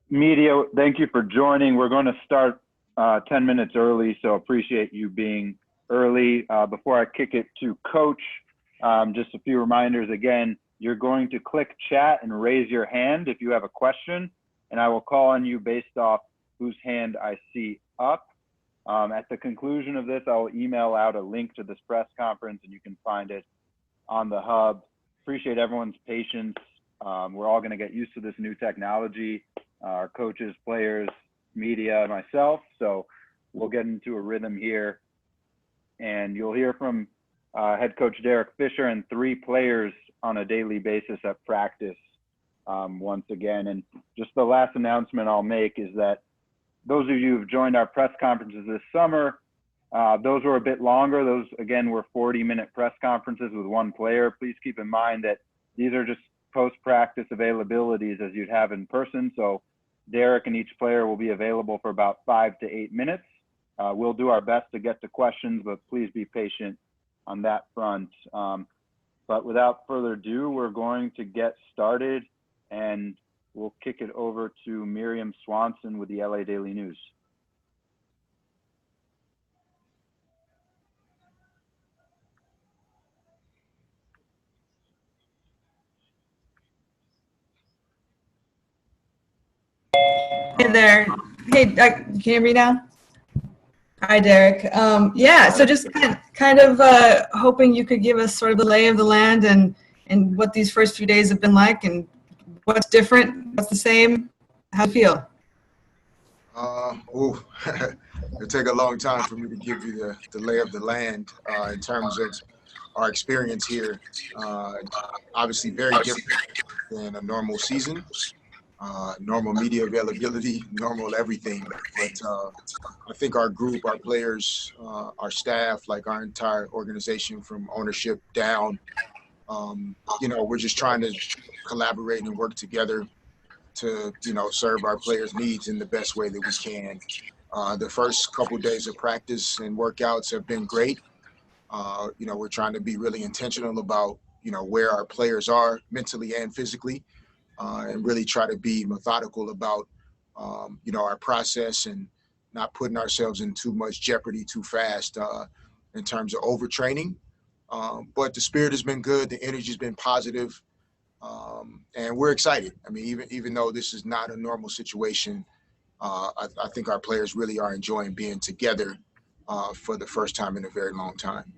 Media, thank you for joining. We're going to start 10 minutes early, so appreciate you being early. Before I kick it to Coach, just a few reminders. Again, you're going to click chat and raise your hand if you have a question, and I will call on you based off whose hand I see up. At the conclusion of this, I'll email out a link to this press conference, and you can find it on the hub. Appreciate everyone's patience. We're all going to get used to this new technology, our coaches, players, media, myself. So we'll get into a rhythm here. And you'll hear from head coach Derek Fisher and 3 players on a daily basis at practice once again. And just the last announcement I'll make is that those of you who've joined our press conferences this summer, those were a bit longer. Those, again, were 40-minute press conferences with 1 player. Please keep in mind that these are just post-practice availabilities as you'd have in person. So Derek and each player will be available for about 5 to 8 minutes. We'll do our best to get to questions, but please be patient on that front. But without further ado, we're going to get started, and we'll kick it over to Miriam Swanson with the LA Daily News. Hey there. Hey, can you hear me now? Hi, Derek. Yeah, so just kind of hoping you could give us sort of the lay of the land and what these first few days have been like, and what's different, what's the same, how do you feel? It'll take a long time for me to give you the lay of the land in terms of our experience here. Obviously very different than a normal season. Normal media availability, normal everything. But I think our group, our players, our staff, like our entire organization from ownership down, we're just trying to collaborate and work together to, serve our players' needs in the best way that we can. The first couple of days of practice and workouts have been great. We're trying to be really intentional about, where our players are mentally and physically. And really try to be methodical about, our process and not putting ourselves in too much jeopardy too fast in terms of overtraining. But the spirit has been good. The energy has been positive. And we're excited. I mean, even though this is not a normal situation, I think our players really are enjoying being together for the first time in a very long time.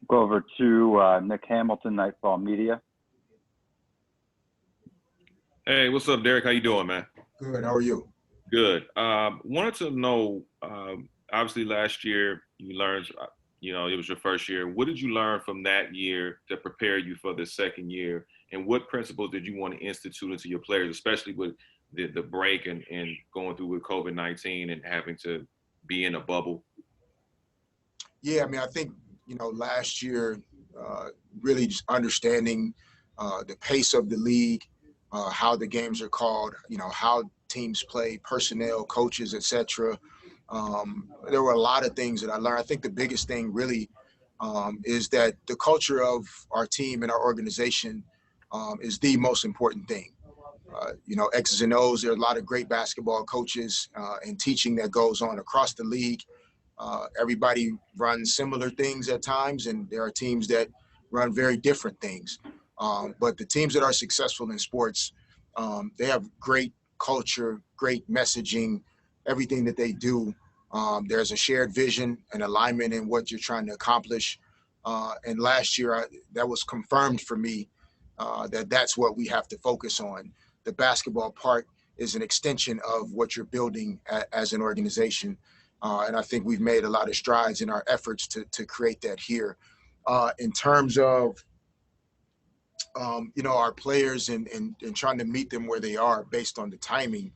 Go over to Nick Hamilton, Nightfall Media. Hey, what's up, Derek? How you doing, man? Good. How are you? Good. Wanted to know, obviously last year you learned, it was your first year. What did you learn from that year to prepare you for the second year? And what principles did you want to institute into your players, especially with the break and going through with COVID-19 and having to be in a bubble? Yeah, I mean, I think, last year, really just understanding the pace of the league, how the games are called, how teams play, personnel, coaches, etc. There were a lot of things that I learned. I think the biggest thing really is that the culture of our team and our organization is the most important thing. X's and O's, there are a lot of great basketball coaches and teaching that goes on across the league. Everybody runs similar things at times, and there are teams that run very different things. But the teams that are successful in sports, they have great culture, great messaging, everything that they do. There's a shared vision and alignment in what you're trying to accomplish. And last year, that was confirmed for me that that's what we have to focus on. The basketball part is an extension of what you're building as an organization. And I think we've made a lot of strides in our efforts to create that here. In terms of our players and trying to meet them where they are based on the timing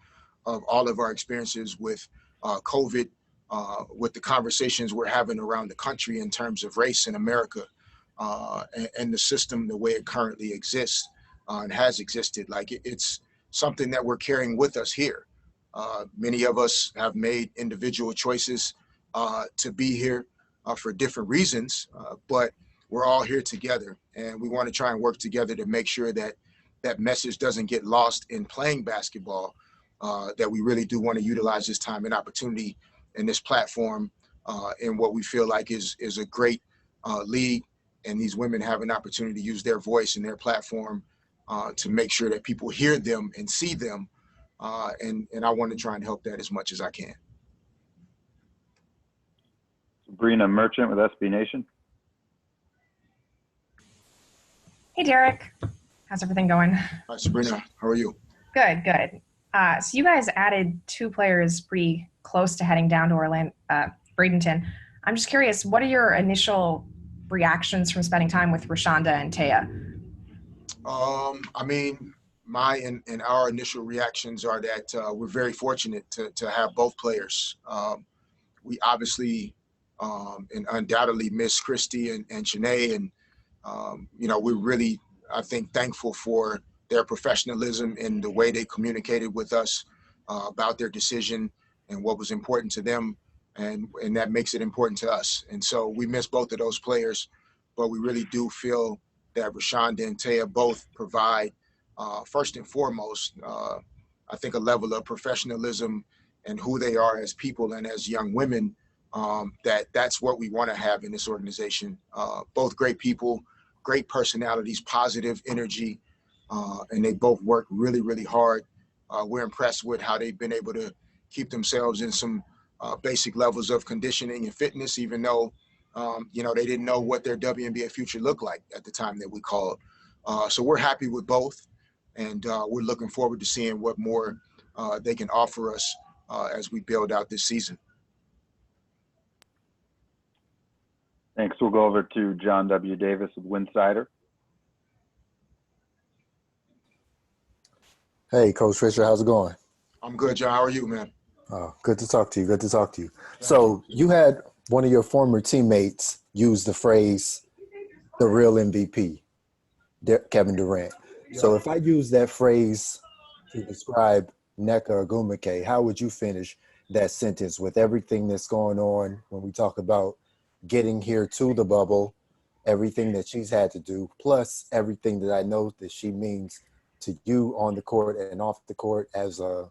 of all of our experiences with COVID, with the conversations we're having around the country in terms of race in America and the system, the way it currently exists and has existed. Like it's something that we're carrying with us here. Many of us have made individual choices to be here for different reasons, but we're all here together, and we want to try and work together to make sure that that message doesn't get lost in playing basketball, that we really do want to utilize this time and opportunity and this platform in what we feel like is a great league. And these women have an opportunity to use their voice and their platform to make sure that people hear them and see them. And I want to try and help that as much as I can. Sabrina Merchant with SB Nation. Hey, Derek. How's everything going? Hi, Sabrina. How are you? Good, good. So you guys added 2 players pretty close to heading down to Bradenton. I'm just curious, what are your initial reactions from spending time with Rashonda and Taya? I mean, my and our initial reactions are that we're very fortunate to have both players. We obviously and undoubtedly miss Christy and Shanae, and we're really, I think, thankful for their professionalism and the way they communicated with us about their decision and what was important to them, and that makes it important to us. And so we miss both of those players, but we really do feel that Rashonda and Taya both provide, first and foremost, I think, a level of professionalism and who they are as people and as young women, that's what we want to have in this organization. Both great people, great personalities, positive energy, and they both work really, really hard. We're impressed with how they've been able to keep themselves in some basic levels of conditioning and fitness, even though, they didn't know what their WNBA future looked like at the time that we called. So we're happy with both, and we're looking forward to seeing what more they can offer us as we build out this season. Thanks. We'll go over to John W. Davis with Cider. Hey, Coach Fisher, how's it going? I'm good, John. How are you, man? Oh, good to talk to you. Good to talk to you. So you had one of your former teammates use the phrase, the real MVP, Kevin Durant. Yeah. So if I use that phrase to describe Nneka Ogwumike, how would you finish that sentence with everything that's going on when we talk about getting here to the bubble, everything that she's had to do, plus everything that I know that she means to you on the court and off the court as a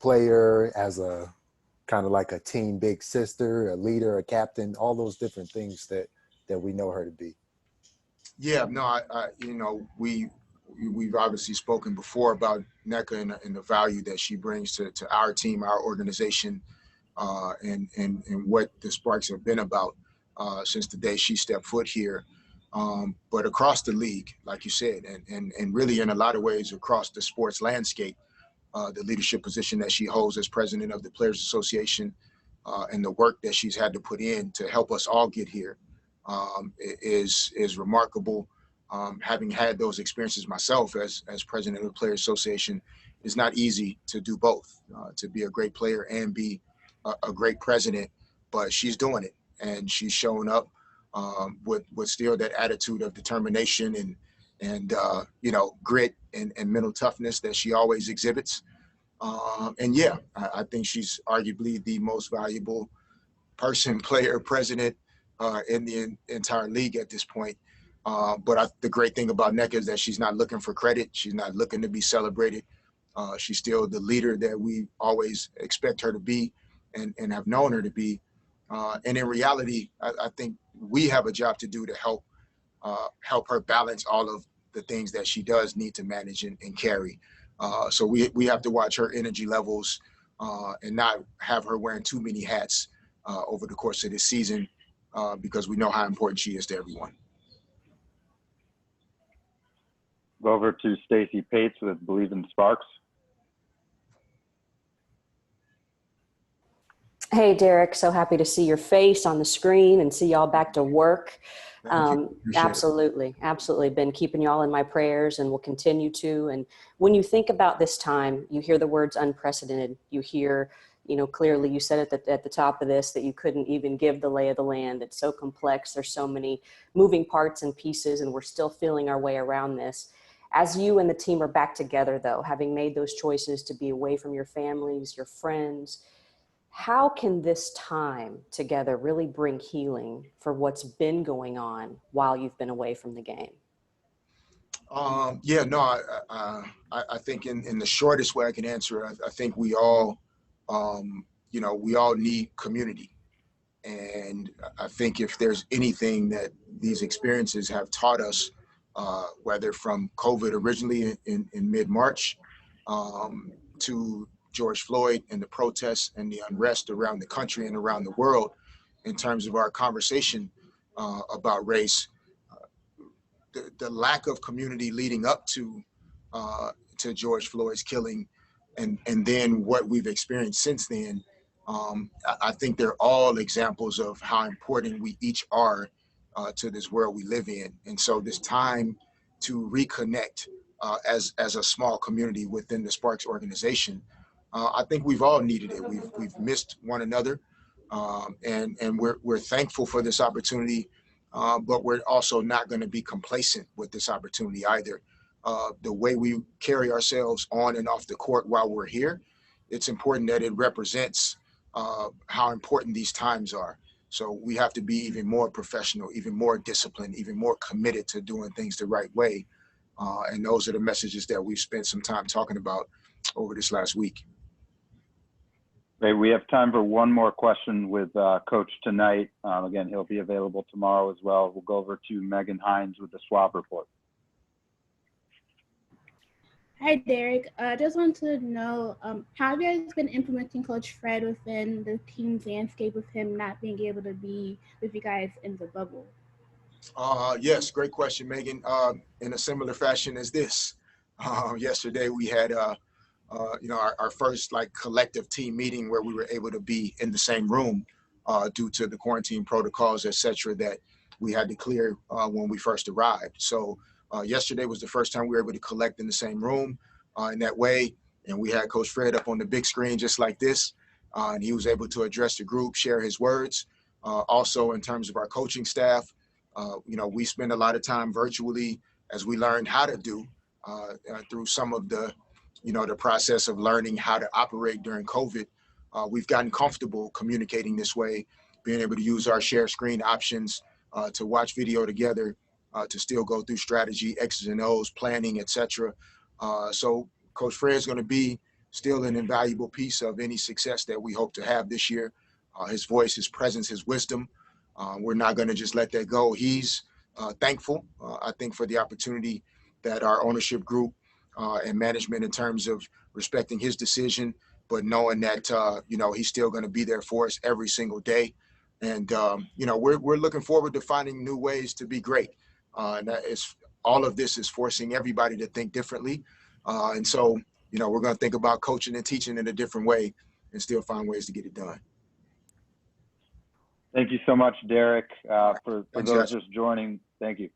player, as a kind of like a team big sister, a leader, a captain, all those different things that we know her to be. Yeah, no, we've obviously spoken before about Nneka and the value that she brings to our team, our organization, and what the Sparks have been about since the day she stepped foot here. But across the league, like you said, and really in a lot of ways across the sports landscape, the leadership position that she holds as president of the Players Association and the work that she's had to put in to help us all get here is remarkable. Having had those experiences myself as president of the Players Association, it's not easy to do both, to be a great player and be a great president, but she's doing it, and she's showing up with still that attitude of determination and grit and mental toughness that she always exhibits. And yeah, I think she's arguably the most valuable person, player, president in the entire league at this point. But the great thing about Nneka is that she's not looking for credit. She's not looking to be celebrated. She's still the leader that we always expect her to be and have known her to be. And in reality, I think we have a job to do to help her balance all of the things that she does need to manage and carry. So we have to watch her energy levels and not have her wearing too many hats over the course of this season because we know how important she is to everyone. Go over to Stacy Pace with Believe in Sparks. Hey, Derek, so happy to see your face on the screen and see y'all back to work. Absolutely. Been keeping y'all in my prayers and will continue to. And when you think about this time, you hear the words unprecedented. You hear, clearly you said it at the top of this that you couldn't even give the lay of the land. It's so complex. There's so many moving parts and pieces, and we're still feeling our way around this. As you and the team are back together, though, having made those choices to be away from your families, your friends, how can this time together really bring healing for what's been going on while you've been away from the game? Yeah, no, I think in the shortest way I can answer it, I think we all, we all need community. And I think if there's anything that these experiences have taught us, whether from COVID originally in mid-March to George Floyd and the protests and the unrest around the country and around the world, in terms of our conversation about race, the lack of community leading up to George Floyd's killing, and then what we've experienced since then, I think they're all examples of how important we each are to this world we live in. And so this time to reconnect as a small community within the Sparks organization, I think we've all needed it. We've missed one another, and we're thankful for this opportunity. But we're also not going to be complacent with this opportunity either. The way we carry ourselves on and off the court while we're here, it's important that it represents how important these times are. So we have to be even more professional, even more disciplined, even more committed to doing things the right way. And those are the messages that we've spent some time talking about over this last week. Great. We have time for one more question with Coach tonight. Again, he'll be available tomorrow as well. We'll go over to Megan Hines with the swap report. Hi, Derek. I just want to know, how have you guys been implementing Coach Fred within the team's landscape with him not being able to be with you guys in the bubble? Yes, great question, Megan. In a similar fashion as this, yesterday we had our first collective team meeting where we were able to be in the same room due to the quarantine protocols, et cetera, that we had to clear when we first arrived. So yesterday was the first time we were able to collect in the same room in that way. And we had Coach Fred up on the big screen just like this. And he was able to address the group, share his words. Also, in terms of our coaching staff, we spend a lot of time virtually as we learned how to do through some of the process of learning how to operate during COVID. We've gotten comfortable communicating this way, being able to use our share screen options to watch video together, to still go through strategy, X's and O's, planning, etc. So Coach Fred is going to be still an invaluable piece of any success that we hope to have this year. His voice, his presence, his wisdom. We're not going to just let that go. He's thankful, I think, for the opportunity that our ownership group and management, in terms of respecting his decision, but knowing that he's still going to be there for us every single day. And we're looking forward to finding new ways to be great. And that is, all of this is forcing everybody to think differently. And so we're going to think about coaching and teaching in a different way and still find ways to get it done. Thank you so much, Derek, for Thanks, those guys. just joining. Thank you.